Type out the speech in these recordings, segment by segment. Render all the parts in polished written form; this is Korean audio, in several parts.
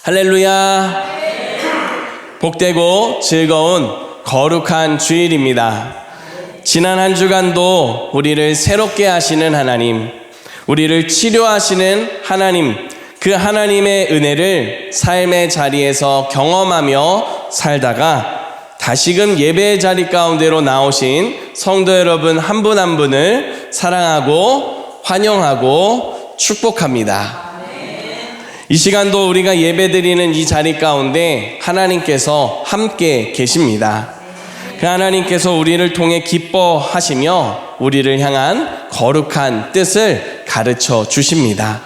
할렐루야. 복되고 즐거운 거룩한 주일입니다. 지난 한 주간도 우리를 새롭게 하시는 하나님, 우리를 치료하시는 하나님, 그 하나님의 은혜를 삶의 자리에서 경험하며 살다가 다시금 예배의 자리 가운데로 나오신 성도 여러분 한 분 한 분을 사랑하고 환영하고 축복합니다. 이 시간도 우리가 예배드리는 이 자리 가운데 하나님께서 함께 계십니다. 그 하나님께서 우리를 통해 기뻐하시며 우리를 향한 거룩한 뜻을 가르쳐 주십니다.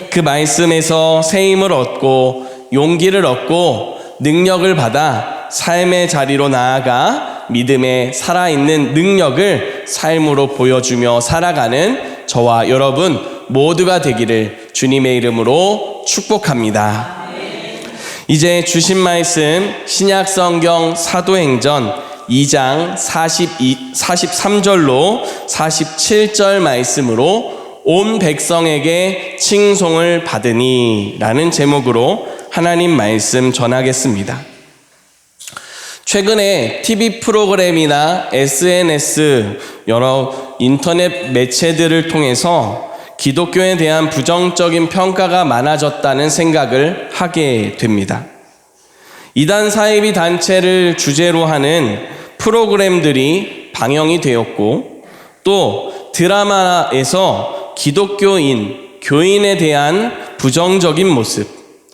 그 말씀에서 새 힘을 얻고 용기를 얻고 능력을 받아 삶의 자리로 나아가 믿음의 살아있는 능력을 삶으로 보여주며 살아가는 저와 여러분 모두가 되기를 주님의 이름으로 축복합니다. 이제 주신 말씀 신약성경 사도행전 2장 43절로 47절 말씀으로 온 백성에게 칭송을 받으니 라는 제목으로 하나님 말씀 전하겠습니다. 최근에 TV 프로그램이나 SNS 여러 인터넷 매체들을 통해서 기독교에 대한 부정적인 평가가 많아졌다는 생각을 하게 됩니다. 이단 사이비 단체를 주제로 하는 프로그램들이 방영이 되었고 또 드라마에서 기독교인, 교인에 대한 부정적인 모습,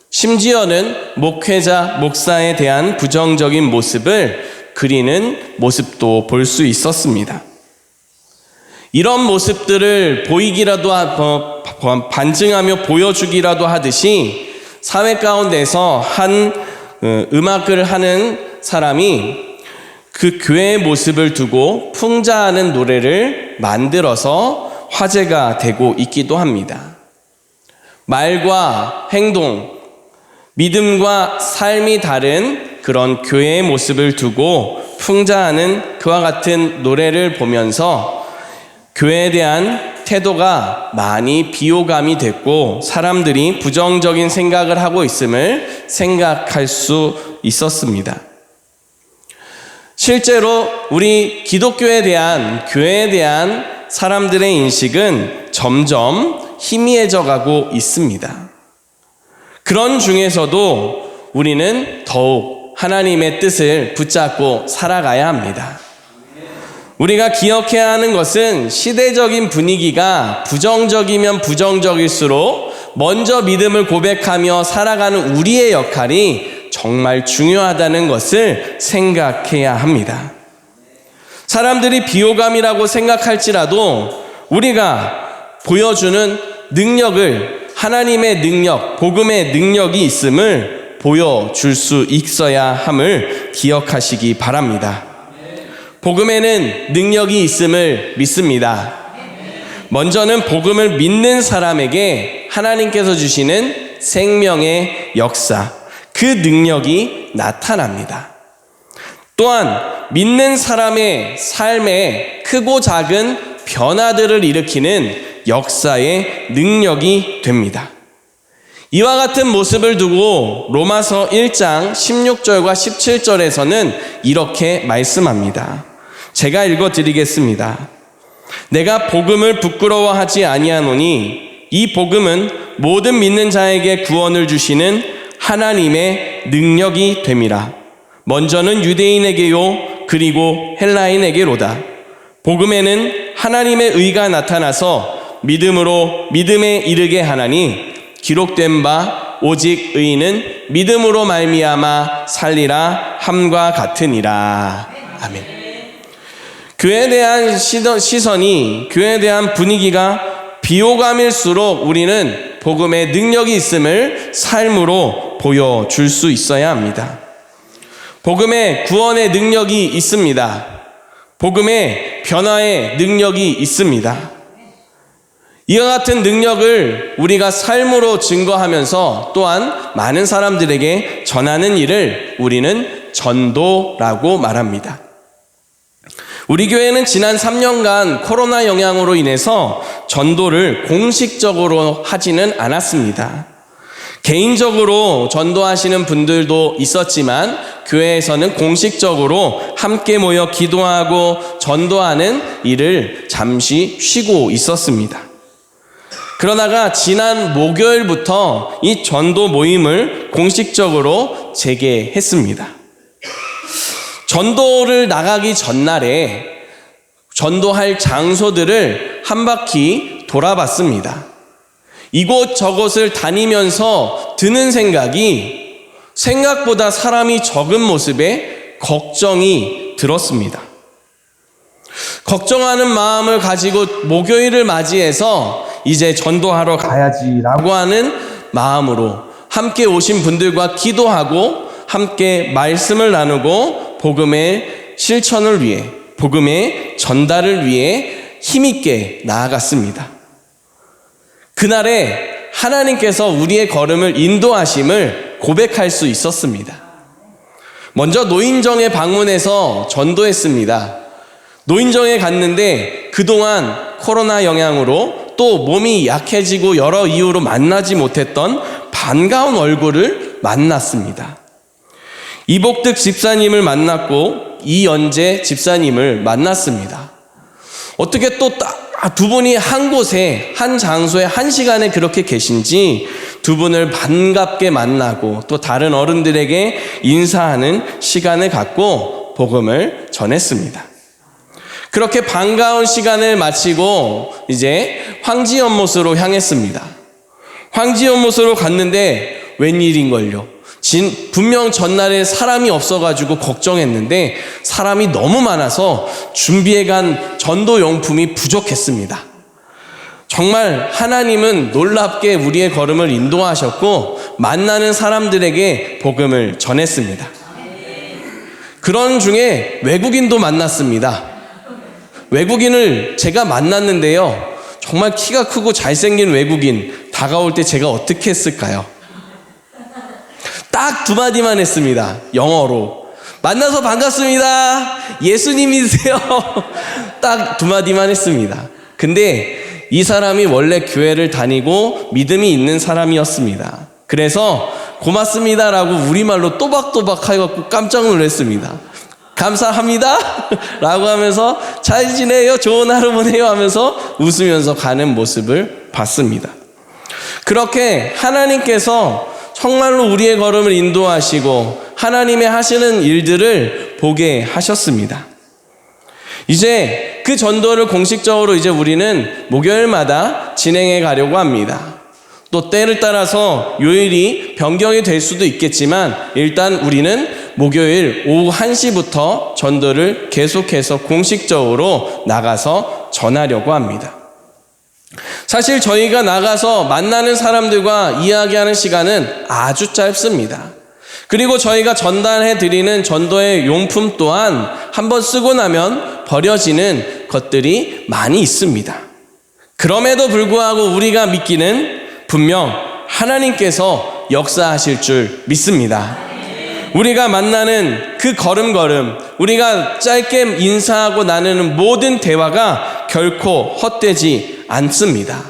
심지어는 목회자, 목사에 대한 부정적인 모습을 그리는 모습도 볼 수 있었습니다. 이런 모습들을 보이기라도 반증하며 보여주기라도 하듯이 사회 가운데서 한 음악을 하는 사람이 그 교회의 모습을 두고 풍자하는 노래를 만들어서 화제가 되고 있기도 합니다. 말과 행동, 믿음과 삶이 다른 그런 교회의 모습을 두고 풍자하는 그와 같은 노래를 보면서 교회에 대한 태도가 많이 비호감이 됐고 사람들이 부정적인 생각을 하고 있음을 생각할 수 있었습니다. 실제로 우리 기독교에 대한, 교회에 대한 사람들의 인식은 점점 희미해져 가고 있습니다. 그런 중에서도 우리는 더욱 하나님의 뜻을 붙잡고 살아가야 합니다. 우리가 기억해야 하는 것은 시대적인 분위기가 부정적이면 부정적일수록 먼저 믿음을 고백하며 살아가는 우리의 역할이 정말 중요하다는 것을 생각해야 합니다. 사람들이 비호감이라고 생각할지라도 우리가 보여주는 능력을, 하나님의 능력, 복음의 능력이 있음을 보여줄 수 있어야 함을 기억하시기 바랍니다. 복음에는 능력이 있음을 믿습니다. 먼저는 복음을 믿는 사람에게 하나님께서 주시는 생명의 역사, 그 능력이 나타납니다. 또한 믿는 사람의 삶에 크고 작은 변화들을 일으키는 역사의 능력이 됩니다. 이와 같은 모습을 두고 로마서 1장 16절과 17절에서는 이렇게 말씀합니다. 제가 읽어드리겠습니다. 내가 복음을 부끄러워하지 아니하노니 이 복음은 모든 믿는 자에게 구원을 주시는 하나님의 능력이 됨이라. 먼저는 유대인에게요 그리고 헬라인에게로다. 복음에는 하나님의 의가 나타나서 믿음으로 믿음에 이르게 하나니 기록된 바 오직 의인은 믿음으로 말미암아 살리라 함과 같으니라. 아멘. 교회에 대한 시선이, 교회에 대한 분위기가 비호감일수록 우리는 복음의 능력이 있음을 삶으로 보여줄 수 있어야 합니다. 복음의 구원의 능력이 있습니다. 복음의 변화의 능력이 있습니다. 이와 같은 능력을 우리가 삶으로 증거하면서 또한 많은 사람들에게 전하는 일을 우리는 전도라고 말합니다. 우리 교회는 지난 3년간 코로나 영향으로 인해서 전도를 공식적으로 하지는 않았습니다. 개인적으로 전도하시는 분들도 있었지만 교회에서는 공식적으로 함께 모여 기도하고 전도하는 일을 잠시 쉬고 있었습니다. 그러다가 지난 목요일부터 이 전도 모임을 공식적으로 재개했습니다. 전도를 나가기 전날에 전도할 장소들을 한 바퀴 돌아봤습니다. 이곳저곳을 다니면서 드는 생각이 생각보다 사람이 적은 모습에 걱정이 들었습니다. 걱정하는 마음을 가지고 목요일을 맞이해서 이제 전도하러 가야지라고 하는 마음으로 함께 오신 분들과 기도하고 함께 말씀을 나누고 복음의 실천을 위해, 복음의 전달을 위해 힘있게 나아갔습니다. 그날에 하나님께서 우리의 걸음을 인도하심을 고백할 수 있었습니다. 먼저 노인정에 방문해서 전도했습니다. 노인정에 갔는데 그동안 코로나 영향으로 또 몸이 약해지고 여러 이유로 만나지 못했던 반가운 얼굴을 만났습니다. 이복득 집사님을 만났고 이연재 집사님을 만났습니다. 어떻게 또 두 분이 한 곳에, 한 장소에, 한 시간에 그렇게 계신지 두 분을 반갑게 만나고 또 다른 어른들에게 인사하는 시간을 갖고 복음을 전했습니다. 그렇게 반가운 시간을 마치고 이제 황지연못으로 향했습니다. 황지연못으로 갔는데 웬일인걸요. 분명 전날에 사람이 없어가지고 걱정했는데 사람이 너무 많아서 준비해간 전도용품이 부족했습니다. 정말 하나님은 놀랍게 우리의 걸음을 인도하셨고 만나는 사람들에게 복음을 전했습니다. 그런 중에 외국인도 만났습니다. 외국인을 제가 만났는데요, 정말 키가 크고 잘생긴 외국인 다가올 때 제가 어떻게 했을까요? 딱 두 마디만 했습니다. 영어로. 만나서 반갑습니다. 예수님 믿으세요. 딱 두 마디만 했습니다. 근데 이 사람이 원래 교회를 다니고 믿음이 있는 사람이었습니다. 그래서 고맙습니다라고 우리말로 또박또박 해갖고 깜짝 놀랐습니다. 감사합니다 라고 하면서 잘 지내요, 좋은 하루 보내요 하면서 웃으면서 가는 모습을 봤습니다. 그렇게 하나님께서 정말로 우리의 걸음을 인도하시고 하나님의 하시는 일들을 보게 하셨습니다. 이제 그 전도를 공식적으로 이제 우리는 목요일마다 진행해 가려고 합니다. 또 때를 따라서 요일이 변경이 될 수도 있겠지만 일단 우리는 목요일 오후 1시부터 전도를 계속해서 공식적으로 나가서 전하려고 합니다. 사실 저희가 나가서 만나는 사람들과 이야기하는 시간은 아주 짧습니다. 그리고 저희가 전달해 드리는 전도의 용품 또한 한번 쓰고 나면 버려지는 것들이 많이 있습니다. 그럼에도 불구하고 우리가 믿기는 분명 하나님께서 역사하실 줄 믿습니다. 우리가 만나는 그 걸음걸음, 우리가 짧게 인사하고 나누는 모든 대화가 결코 헛되지 않습니다.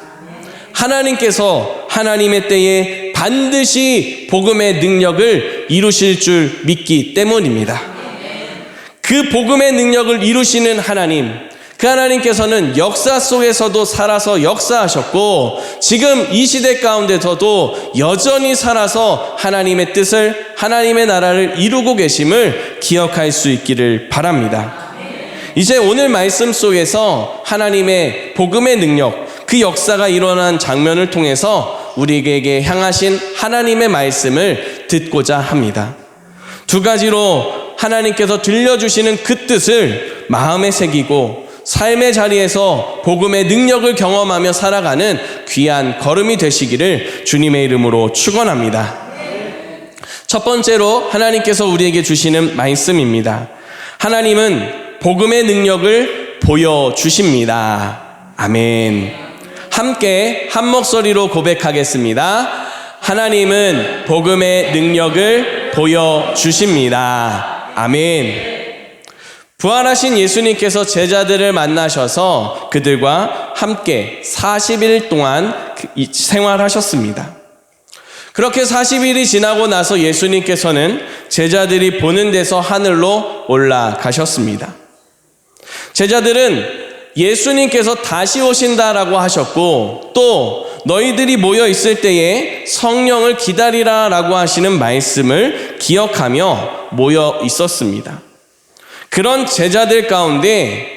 하나님께서 하나님의 때에 반드시 복음의 능력을 이루실 줄 믿기 때문입니다. 그 복음의 능력을 이루시는 하나님, 그 하나님께서는 역사 속에서도 살아서 역사하셨고 지금 이 시대 가운데서도 여전히 살아서 하나님의 뜻을, 하나님의 나라를 이루고 계심을 기억할 수 있기를 바랍니다. 이제 오늘 말씀 속에서 하나님의 복음의 능력, 그 역사가 일어난 장면을 통해서 우리에게 향하신 하나님의 말씀을 듣고자 합니다. 두 가지로 하나님께서 들려주시는 그 뜻을 마음에 새기고 삶의 자리에서 복음의 능력을 경험하며 살아가는 귀한 걸음이 되시기를 주님의 이름으로 축원합니다. 첫 번째로 하나님께서 우리에게 주시는 말씀입니다. 하나님은 복음의 능력을 보여주십니다. 아멘. 함께 한 목소리로 고백하겠습니다. 하나님은 복음의 능력을 보여주십니다. 아멘. 부활하신 예수님께서 제자들을 만나셔서 그들과 함께 40일 동안 생활하셨습니다. 그렇게 40일이 지나고 나서 예수님께서는 제자들이 보는 데서 하늘로 올라가셨습니다. 제자들은 예수님께서 다시 오신다라고 하셨고, 또 너희들이 모여 있을 때에 성령을 기다리라라고 하시는 말씀을 기억하며 모여 있었습니다. 그런 제자들 가운데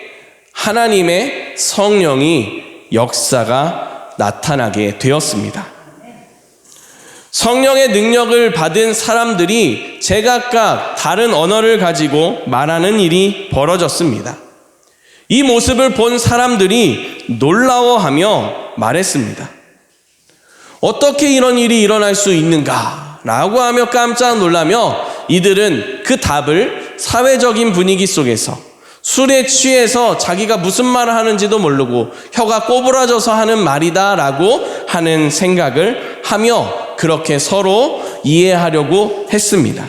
하나님의 성령이 역사가 나타나게 되었습니다. 성령의 능력을 받은 사람들이 제각각 다른 언어를 가지고 말하는 일이 벌어졌습니다. 이 모습을 본 사람들이 놀라워하며 말했습니다. 어떻게 이런 일이 일어날 수 있는가? 라고 하며 깜짝 놀라며 이들은 그 답을 사회적인 분위기 속에서 술에 취해서 자기가 무슨 말을 하는지도 모르고 혀가 꼬부라져서 하는 말이다 라고 하는 생각을 하며 그렇게 서로 이해하려고 했습니다.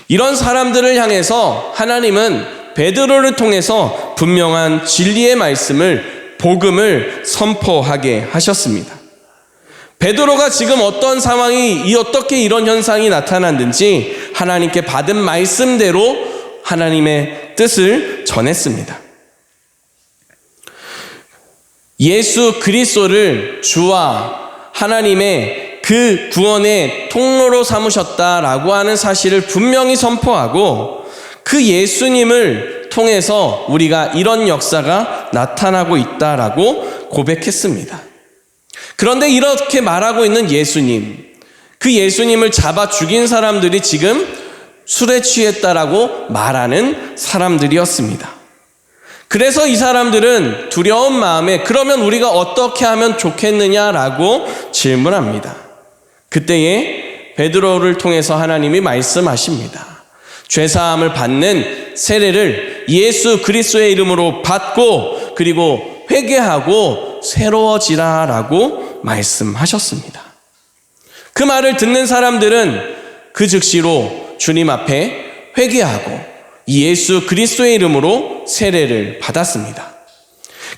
이런 사람들을 향해서 하나님은 베드로를 통해서 분명한 진리의 말씀을, 복음을 선포하게 하셨습니다. 베드로가 지금 어떤 상황이, 어떻게 이런 현상이 나타났는지 하나님께 받은 말씀대로 하나님의 뜻을 전했습니다. 예수 그리스도를 주와 하나님의 그 구원의 통로로 삼으셨다라고 하는 사실을 분명히 선포하고, 그 예수님을 통해서 우리가 이런 역사가 나타나고 있다라고 고백했습니다. 그런데 이렇게 말하고 있는 예수님, 그 예수님을 잡아 죽인 사람들이 지금 술에 취했다라고 말하는 사람들이었습니다. 그래서 이 사람들은 두려운 마음에 그러면 우리가 어떻게 하면 좋겠느냐라고 질문합니다. 그때에 베드로를 통해서 하나님이 말씀하십니다. 죄사함을 받는 세례를 예수 그리스도의 이름으로 받고 그리고 회개하고 새로워지라라고 말씀하셨습니다. 그 말을 듣는 사람들은 그 즉시로 주님 앞에 회개하고 예수 그리스도의 이름으로 세례를 받았습니다.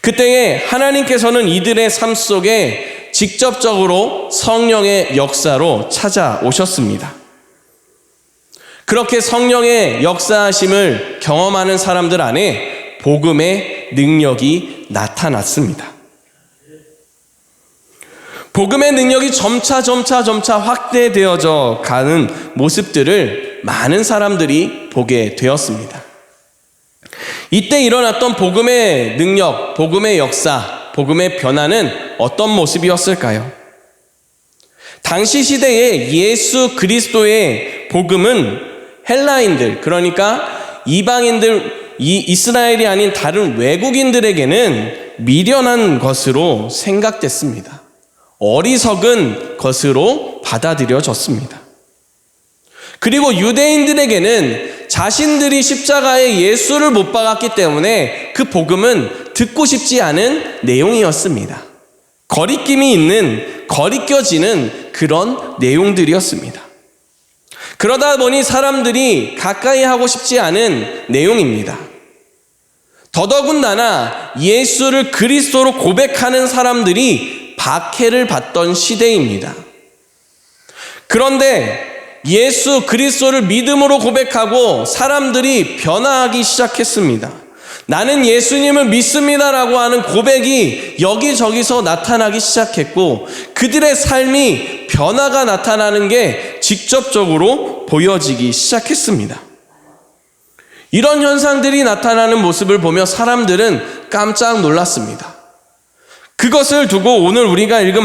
그때에 하나님께서는 이들의 삶 속에 직접적으로 성령의 역사로 찾아오셨습니다. 그렇게 성령의 역사하심을 경험하는 사람들 안에 복음의 능력이 나타났습니다. 복음의 능력이 점차 확대되어져 가는 모습들을 많은 사람들이 보게 되었습니다. 이때 일어났던 복음의 능력, 복음의 역사, 복음의 변화는 어떤 모습이었을까요? 당시 시대에 예수 그리스도의 복음은 헬라인들, 그러니까 이방인들, 이스라엘이 아닌 다른 외국인들에게는 미련한 것으로 생각됐습니다. 어리석은 것으로 받아들여졌습니다. 그리고 유대인들에게는 자신들이 십자가에 예수를 못 박았기 때문에 그 복음은 듣고 싶지 않은 내용이었습니다. 거리낌이 있는, 거리껴지는 그런 내용들이었습니다. 그러다 보니 사람들이 가까이 하고 싶지 않은 내용입니다. 더더군다나 예수를 그리스도로 고백하는 사람들이 박해를 받던 시대입니다. 그런데 예수 그리스도를 믿음으로 고백하고 사람들이 변화하기 시작했습니다. 나는 예수님을 믿습니다라고 하는 고백이 여기저기서 나타나기 시작했고, 그들의 삶이 변화가 나타나는 게 직접적으로 보여지기 시작했습니다. 이런 현상들이 나타나는 모습을 보며 사람들은 깜짝 놀랐습니다. 그것을 두고 오늘 우리가 읽은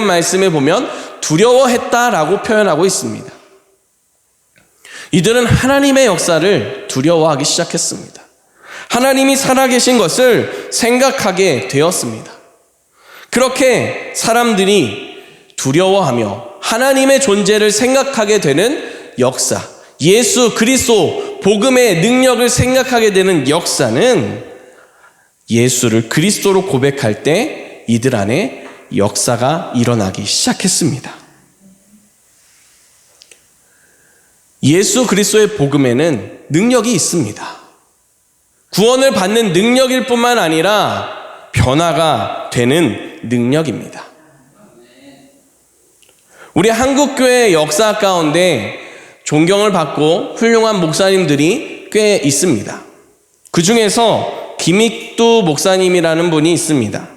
말씀에 보면 두려워했다라고 표현하고 있습니다. 이들은 하나님의 역사를 두려워하기 시작했습니다. 하나님이 살아계신 것을 생각하게 되었습니다. 그렇게 사람들이 두려워하며 하나님의 존재를 생각하게 되는 역사, 예수 그리스도 복음의 능력을 생각하게 되는 역사는 예수를 그리스도로 고백할 때 이들 안에 역사가 일어나기 시작했습니다. 예수 그리스도의 복음에는 능력이 있습니다. 구원을 받는 능력일 뿐만 아니라 변화가 되는 능력입니다. 우리 한국교회 역사 가운데 존경을 받고 훌륭한 목사님들이 꽤 있습니다. 그 중에서 김익두 목사님이라는 분이 있습니다.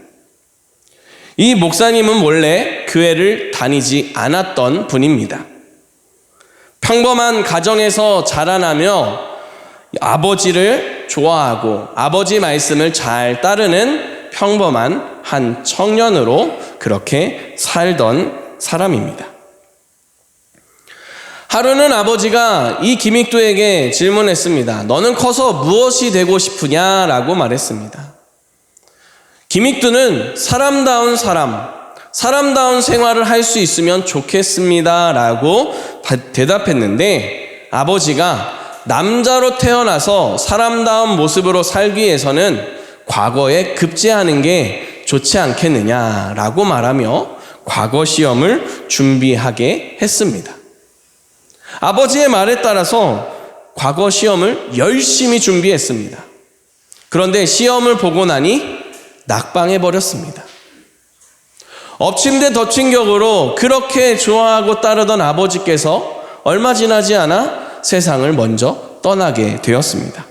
이 목사님은 원래 교회를 다니지 않았던 분입니다. 평범한 가정에서 자라나며 아버지를 좋아하고 아버지 말씀을 잘 따르는 평범한 한 청년으로 그렇게 살던 사람입니다. 하루는 아버지가 이 김익두에게 질문했습니다. 너는 커서 무엇이 되고 싶으냐라고 말했습니다. 김익두는 사람다운 생활을 할 수 있으면 좋겠습니다라고 대답했는데 아버지가 남자로 태어나서 사람다운 모습으로 살기 위해서는 과거에 급제하는 게 좋지 않겠느냐라고 말하며 과거 시험을 준비하게 했습니다. 아버지의 말에 따라서 과거 시험을 열심히 준비했습니다. 그런데 시험을 보고 나니 낙방해 버렸습니다. 엎친 데 덮친 격으로 그렇게 좋아하고 따르던 아버지께서 얼마 지나지 않아 세상을 먼저 떠나게 되었습니다.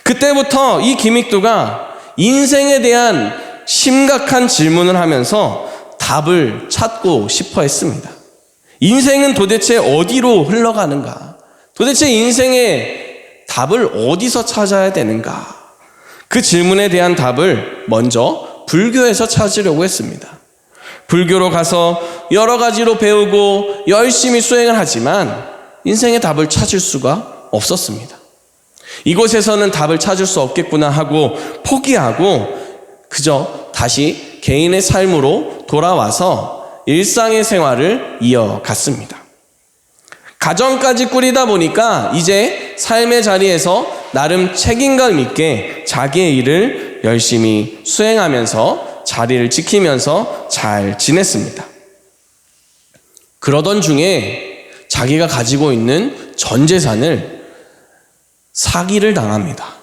그때부터 이 김익두가 인생에 대한 심각한 질문을 하면서 답을 찾고 싶어 했습니다. 인생은 도대체 어디로 흘러가는가? 도대체 인생의 답을 어디서 찾아야 되는가? 그 질문에 대한 답을 먼저 불교에서 찾으려고 했습니다. 불교로 가서 여러 가지로 배우고 열심히 수행을 하지만 인생의 답을 찾을 수가 없었습니다. 이곳에서는 답을 찾을 수 없겠구나 하고 포기하고 그저 다시 개인의 삶으로 돌아와서 일상의 생활을 이어갔습니다. 가정까지 꾸리다 보니까 이제 삶의 자리에서 나름 책임감 있게 자기의 일을 열심히 수행하면서 자리를 지키면서 잘 지냈습니다. 그러던 중에 자기가 가지고 있는 전 재산을 사기를 당합니다.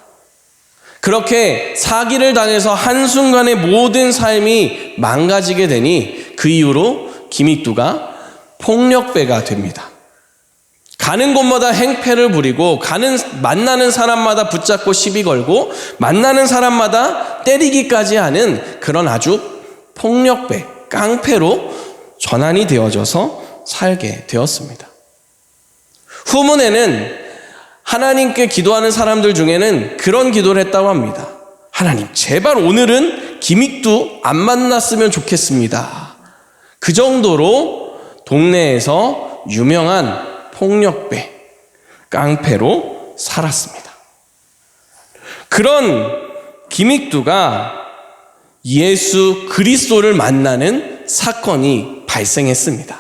그렇게 사기를 당해서 한순간에 모든 삶이 망가지게 되니 그 이후로 김익두가 폭력배가 됩니다. 가는 곳마다 행패를 부리고 만나는 사람마다 붙잡고 시비 걸고 만나는 사람마다 때리기까지 하는 그런 아주 폭력배, 깡패로 전환이 되어져서 살게 되었습니다. 후문에는 하나님께 기도하는 사람들 중에는 그런 기도를 했다고 합니다. 하나님, 제발 오늘은 김익두 안 만났으면 좋겠습니다. 그 정도로 동네에서 유명한 폭력배, 깡패로 살았습니다. 그런 김익두가 예수 그리스도를 만나는 사건이 발생했습니다.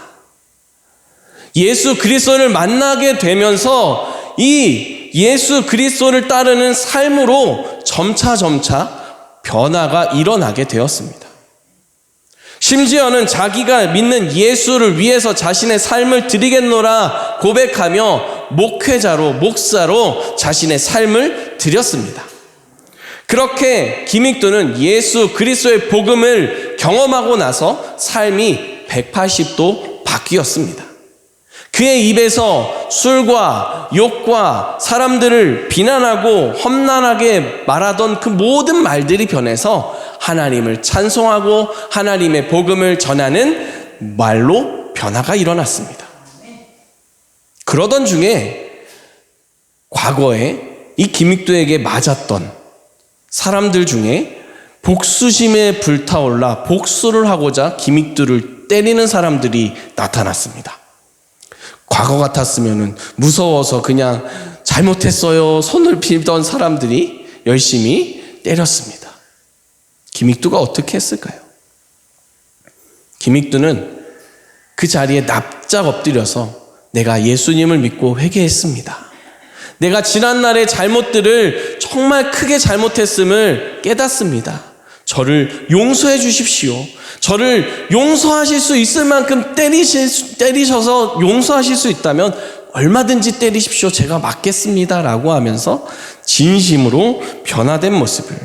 예수 그리스도를 만나게 되면서 이 예수 그리스도를 따르는 삶으로 점차 변화가 일어나게 되었습니다. 심지어는 자기가 믿는 예수를 위해서 자신의 삶을 드리겠노라 고백하며 목사로 자신의 삶을 드렸습니다. 그렇게 김익두는 예수 그리스도의 복음을 경험하고 나서 삶이 180도 바뀌었습니다. 그의 입에서 술과 욕과 사람들을 비난하고 험난하게 말하던 그 모든 말들이 변해서 하나님을 찬송하고 하나님의 복음을 전하는 말로 변화가 일어났습니다. 그러던 중에 과거에 이 김익두에게 맞았던 사람들 중에 복수심에 불타올라 복수를 하고자 김익두를 때리는 사람들이 나타났습니다. 과거 같았으면 무서워서 그냥 잘못했어요 손을 빌던 사람들이 열심히 때렸습니다. 김익두가 어떻게 했을까요? 김익두는 그 자리에 납작 엎드려서 내가 예수님을 믿고 회개했습니다. 내가 지난날의 잘못들을 정말 크게 잘못했음을 깨닫습니다. 저를 용서해 주십시오. 저를 용서하실 수 있을 만큼 때리셔서 용서하실 수 있다면 얼마든지 때리십시오. 제가 맞겠습니다. 라고 하면서 진심으로 변화된 모습을,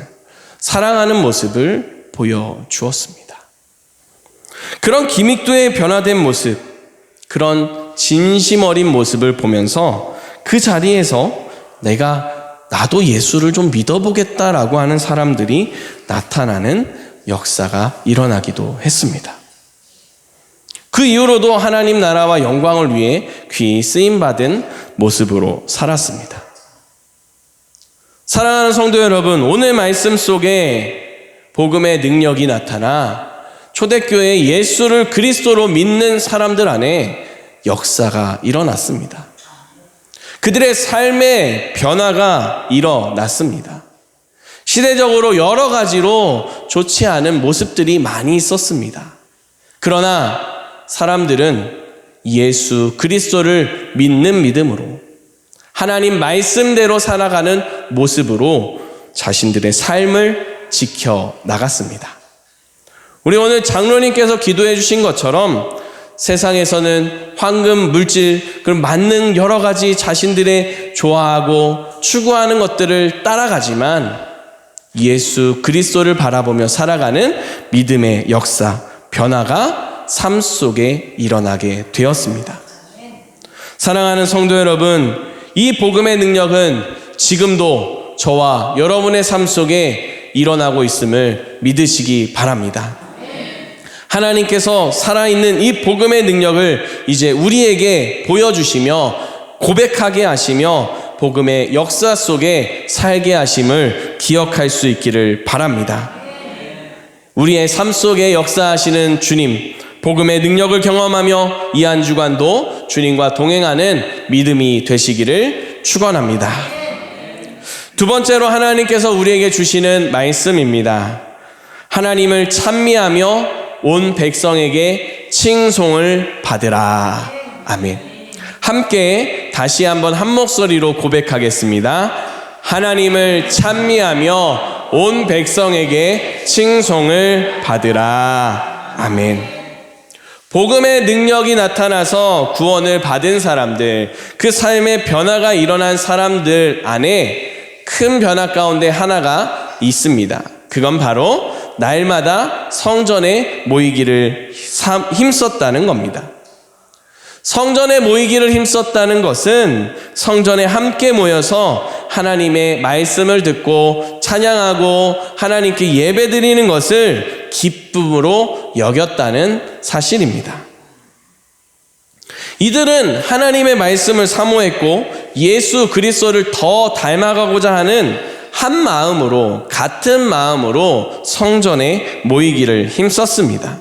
사랑하는 모습을 보여주었습니다. 그런 기믹도의 변화된 모습, 그런 진심 어린 모습을 보면서 그 자리에서 나도 예수를 좀 믿어보겠다라고 하는 사람들이 나타나는 역사가 일어나기도 했습니다. 그 이후로도 하나님 나라와 영광을 위해 귀히 쓰임받은 모습으로 살았습니다. 사랑하는 성도 여러분, 오늘 말씀 속에 복음의 능력이 나타나 초대교회에 예수를 그리스도로 믿는 사람들 안에 역사가 일어났습니다. 그들의 삶의 변화가 일어났습니다. 시대적으로 여러 가지로 좋지 않은 모습들이 많이 있었습니다. 그러나 사람들은 예수 그리스도를 믿는 믿음으로 하나님 말씀대로 살아가는 모습으로 자신들의 삶을 지켜나갔습니다. 우리 오늘 장로님께서 기도해 주신 것처럼 세상에서는 황금, 물질, 그런 만능 여러 가지 자신들의 좋아하고 추구하는 것들을 따라가지만 예수 그리스도를 바라보며 살아가는 믿음의 역사, 변화가 삶 속에 일어나게 되었습니다. 사랑하는 성도 여러분, 이 복음의 능력은 지금도 저와 여러분의 삶 속에 일어나고 있음을 믿으시기 바랍니다. 하나님께서 살아있는 이 복음의 능력을 이제 우리에게 보여주시며 고백하게 하시며 복음의 역사 속에 살게 하심을 기억할 수 있기를 바랍니다. 우리의 삶 속에 역사하시는 주님, 복음의 능력을 경험하며 이 한 주간도 주님과 동행하는 믿음이 되시기를 축원합니다. 두 번째로 하나님께서 우리에게 주시는 말씀입니다. 하나님을 찬미하며 온 백성에게 칭송을 받으라. 아멘. 함께 다시 한번 한 목소리로 고백하겠습니다. 하나님을 찬미하며 온 백성에게 칭송을 받으라. 아멘. 복음의 능력이 나타나서 구원을 받은 사람들, 그 삶의 변화가 일어난 사람들 안에 큰 변화 가운데 하나가 있습니다. 그건 바로 날마다 성전에 모이기를 힘썼다는 겁니다. 성전에 모이기를 힘썼다는 것은 성전에 함께 모여서 하나님의 말씀을 듣고 찬양하고 하나님께 예배드리는 것을 기쁨으로 여겼다는 사실입니다. 이들은 하나님의 말씀을 사모했고 예수 그리스도를 더 닮아가고자 하는 한 마음으로, 같은 마음으로 성전에 모이기를 힘썼습니다.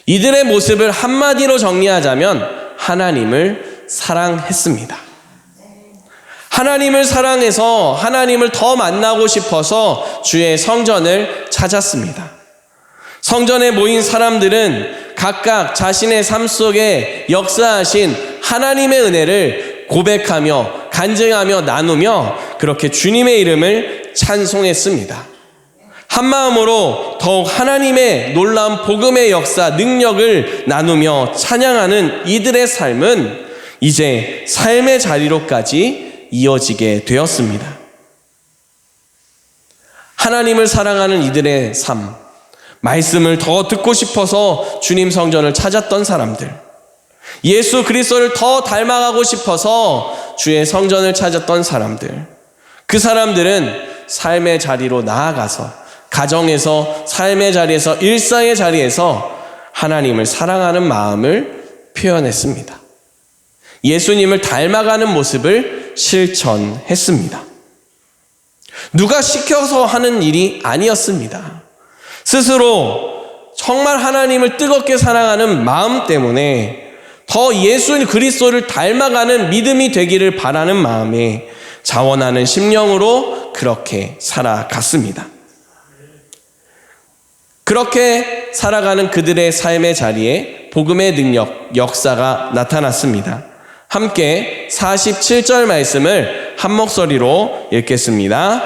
이들의 모습을 한마디로 정리하자면 하나님을 사랑했습니다. 하나님을 사랑해서 하나님을 더 만나고 싶어서 주의 성전을 찾았습니다. 성전에 모인 사람들은 각각 자신의 삶 속에 역사하신 하나님의 은혜를 고백하며 간증하며 나누며 그렇게 주님의 이름을 찬송했습니다. 한마음으로 더욱 하나님의 놀라운 복음의 역사, 능력을 나누며 찬양하는 이들의 삶은 이제 삶의 자리로까지 이어지게 되었습니다. 하나님을 사랑하는 이들의 삶, 말씀을 더 듣고 싶어서 주님 성전을 찾았던 사람들, 예수 그리스도를 더 닮아가고 싶어서 주의 성전을 찾았던 사람들, 그 사람들은 삶의 자리로 나아가서 가정에서, 삶의 자리에서, 일상의 자리에서 하나님을 사랑하는 마음을 표현했습니다. 예수님을 닮아가는 모습을 실천했습니다. 누가 시켜서 하는 일이 아니었습니다. 스스로 정말 하나님을 뜨겁게 사랑하는 마음 때문에 더 예수 그리스도를 닮아가는 믿음이 되기를 바라는 마음에 자원하는 심령으로 그렇게 살아갔습니다. 그렇게 살아가는 그들의 삶의 자리에 복음의 능력, 역사가 나타났습니다. 함께 47절 말씀을 한 목소리로 읽겠습니다.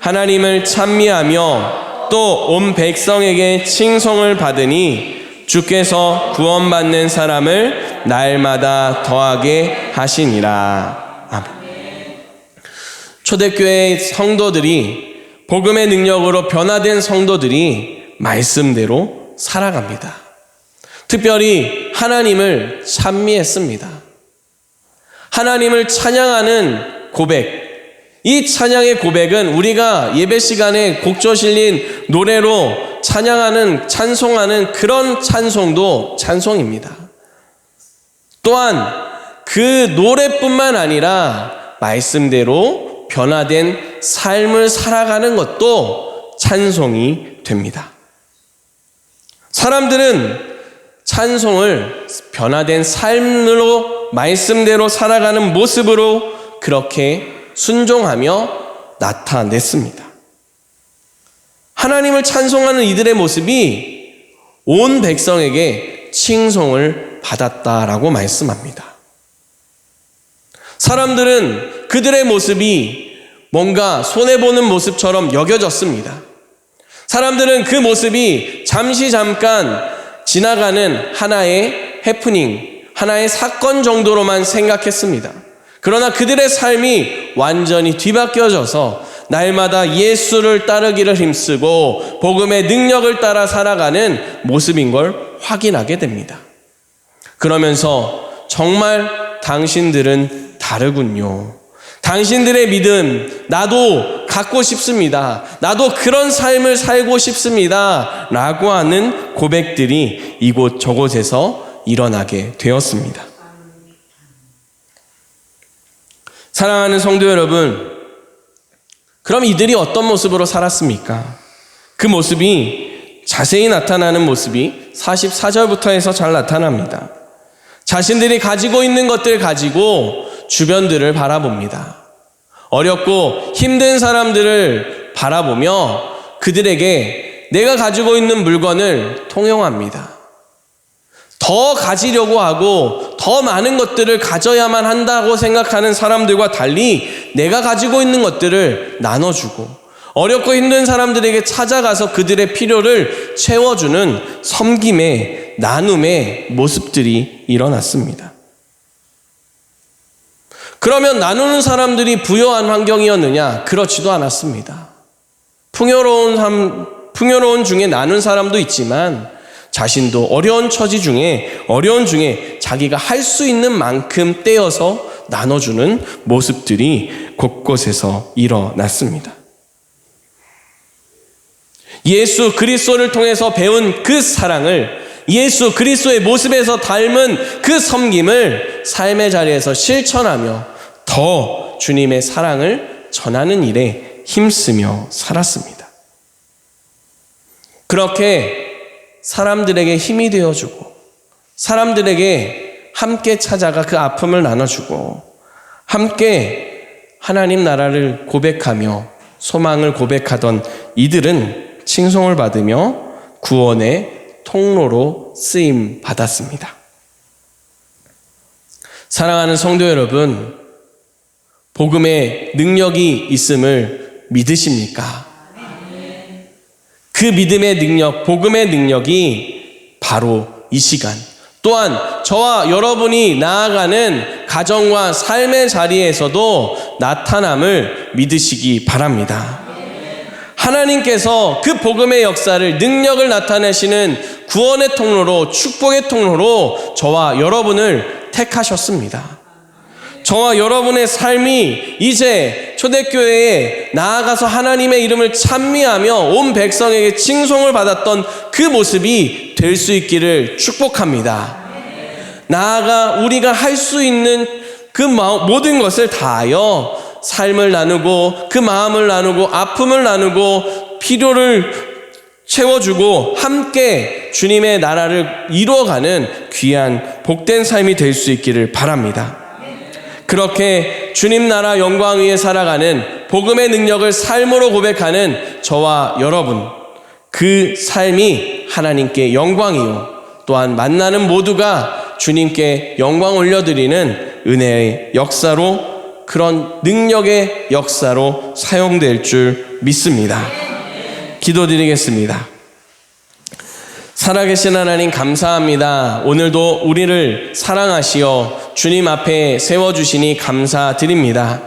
하나님을 찬미하며 또 온 백성에게 칭송을 받으니 주께서 구원받는 사람을 날마다 더하게 하시니라. 아멘. 초대교회 성도들이, 복음의 능력으로 변화된 성도들이 말씀대로 살아갑니다. 특별히 하나님을 찬미했습니다. 하나님을 찬양하는 고백, 이 찬양의 고백은 우리가 예배 시간에 곡조 실린 노래로 찬양하는, 찬송하는 그런 찬송도 찬송입니다. 또한 그 노래뿐만 아니라 말씀대로 변화된 삶을 살아가는 것도 찬송이 됩니다. 사람들은 찬송을 변화된 삶으로 말씀대로 살아가는 모습으로 그렇게 순종하며 나타냈습니다. 하나님을 찬송하는 이들의 모습이 온 백성에게 칭송을 받았다라고 말씀합니다. 사람들은 그들의 모습이 뭔가 손해보는 모습처럼 여겨졌습니다. 사람들은 그 모습이 잠깐 지나가는 하나의 해프닝, 하나의 사건 정도로만 생각했습니다. 그러나 그들의 삶이 완전히 뒤바뀌어져서 날마다 예수를 따르기를 힘쓰고 복음의 능력을 따라 살아가는 모습인 걸 확인하게 됩니다. 그러면서 정말 당신들은 다르군요. 당신들의 믿음, 나도 갖고 싶습니다. 나도 그런 삶을 살고 싶습니다. 라고 하는 고백들이 이곳 저곳에서 일어나게 되었습니다. 사랑하는 성도 여러분, 그럼 이들이 어떤 모습으로 살았습니까? 그 모습이 자세히 나타나는 모습이 44절부터 해서 잘 나타납니다. 자신들이 가지고 있는 것들 가지고 주변들을 바라봅니다. 어렵고 힘든 사람들을 바라보며 그들에게 내가 가지고 있는 물건을 통용합니다. 더 가지려고 하고 더 많은 것들을 가져야만 한다고 생각하는 사람들과 달리 내가 가지고 있는 것들을 나눠주고 어렵고 힘든 사람들에게 찾아가서 그들의 필요를 채워주는 섬김의 나눔의 모습들이 일어났습니다. 그러면 나누는 사람들이 부유한 환경이었느냐? 그렇지도 않았습니다. 풍요로운 중에 나눈 사람도 있지만 자신도 어려운 중에 자기가 할 수 있는 만큼 떼어서 나눠주는 모습들이 곳곳에서 일어났습니다. 예수 그리스도를 통해서 배운 그 사랑을, 예수 그리스도의 모습에서 닮은 그 섬김을 삶의 자리에서 실천하며 더 주님의 사랑을 전하는 일에 힘쓰며 살았습니다. 그렇게 사람들에게 힘이 되어주고 사람들에게 함께 찾아가 그 아픔을 나눠주고 함께 하나님 나라를 고백하며 소망을 고백하던 이들은 칭송을 받으며 구원의 통로로 쓰임 받았습니다. 사랑하는 성도 여러분, 복음의 능력이 있음을 믿으십니까? 그 믿음의 능력, 복음의 능력이 바로 이 시간, 또한 저와 여러분이 나아가는 가정과 삶의 자리에서도 나타남을 믿으시기 바랍니다. 하나님께서 그 복음의 역사를, 능력을 나타내시는 구원의 통로로, 축복의 통로로 저와 여러분을 택하셨습니다. 저와 여러분의 삶이 이제 초대교회에 나아가서 하나님의 이름을 찬미하며 온 백성에게 칭송을 받았던 그 모습이 될 수 있기를 축복합니다. 나아가 우리가 할 수 있는 그 모든 것을 다하여 삶을 나누고 그 마음을 나누고 아픔을 나누고 필요를 채워주고 함께 주님의 나라를 이루어가는 귀한 복된 삶이 될 수 있기를 바랍니다. 그렇게 주님 나라 영광 위에 살아가는 복음의 능력을 삶으로 고백하는 저와 여러분, 그 삶이 하나님께 영광이요 또한 만나는 모두가 주님께 영광 올려드리는 은혜의 역사로, 그런 능력의 역사로 사용될 줄 믿습니다. 기도드리겠습니다. 살아계신 하나님 감사합니다. 오늘도 우리를 사랑하시어 주님 앞에 세워주시니 감사드립니다.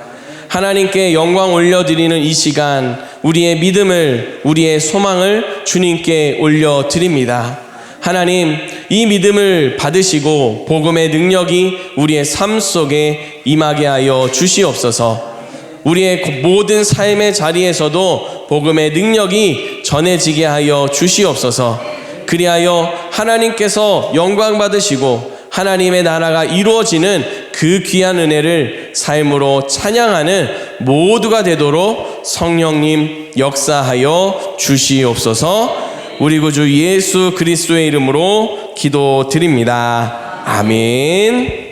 하나님께 영광 올려드리는 이 시간, 우리의 믿음을, 우리의 소망을 주님께 올려드립니다. 하나님, 이 믿음을 받으시고 복음의 능력이 우리의 삶 속에 임하게 하여 주시옵소서. 우리의 모든 삶의 자리에서도 복음의 능력이 전해지게 하여 주시옵소서. 그리하여 하나님께서 영광 받으시고 하나님의 나라가 이루어지는 그 귀한 은혜를 삶으로 찬양하는 모두가 되도록 성령님 역사하여 주시옵소서. 우리 구주 예수 그리스도의 이름으로 기도드립니다. 아멘.